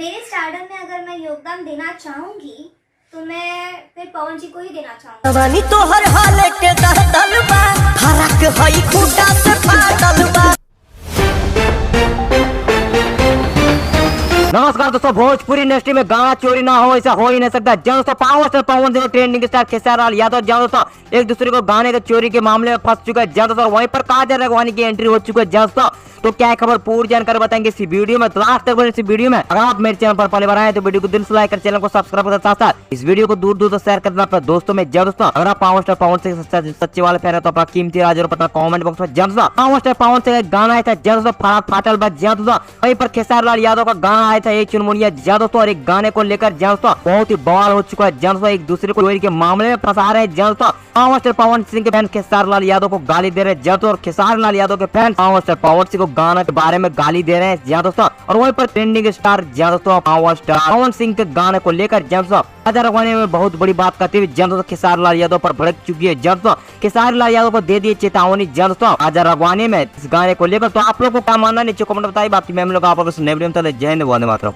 मेरे स्टारडम में अगर मैं योगदान देना चाहूंगी तो मैं फिर पवन जी को ही देना चाहूंगी। जवानी तो हर हाल के दहतल बा, हरक हई खूटा से फाटल बा। नमस्कार दोस्तों, भोजपुरी इंडस्ट्री में गाना चोरी ना हो ऐसा हो ही नहीं सकता। जब दोस्तों power star Pawan Singh trending star Khesari Lal Yadav जब दोस्तों एक दूसरे को गाने के चोरी के मामले में फंस चुका है। जब दोस्तों वहीं पर काजल राघवानी की एंट्री हो चुकी है। जब दोस्तों तो क्या खबर पूरी जानकारी बताएंगे इस वीडियो में, तो लास्ट तक बने इस वीडियो में। अगर आप मेरे चैनल पर पहली बार आए तो वीडियो को दिल से लाइक कर चैनल को सब्सक्राइब कर साथ साथ इस वीडियो को दूर दूर तक शेयर करना अपने दोस्तों में। जब दोस्तों अगर आप पावर स्टार पवन सिंह सच्चे वाले फैन है तो अपना कीमती राज और पता कमेंट बॉक्स में। जब दोस्तों पावर स्टार पवन सिंह गाना आया था जब दोस्तों फाटल बा, जब दोस्तों वहीं पर खेसारी लाल यादव का गाना आया था एक चुनमुनिया। जब दोस्तों और एक गाने को लेकर जब दोस्तों बहुत ही बवाल हो चुका है। जब दोस्तों एक दूसरे को चोरी के मामले में फंसा रहे हैं। जब दोस्तों पावर स्टार पवन सिंह के फैन खेसारी लाल यादव को गाली दे रहे हैं। जब और खेसारी लाल यादव के fan power star Pawan Singh को गाना के बारे में गाली दे रहे हैं। जहाँ दोस्तों और वहीं पर ट्रेंडिंग स्टार जहाँ दोस्तों पावर स्टार पवन सिंह के गाने को लेकर जहाँ दोस्तों काजल राघवानी में बहुत बड़ी बात करते हुए जहाँ दोस्तों खेसारी लाल यादव पर भड़क चुकी है। जहाँ दोस्तों खेसारी लाल यादव को दे दिए चेतावनी जहाँ दोस्तों काजल राघवानी में इस गाने को लेकर। तो आप लोग को क्या मानना नीचे कमेंट बताइए। बाकी मैं लोग आप लोग जय हिंद, वंदे मातरम।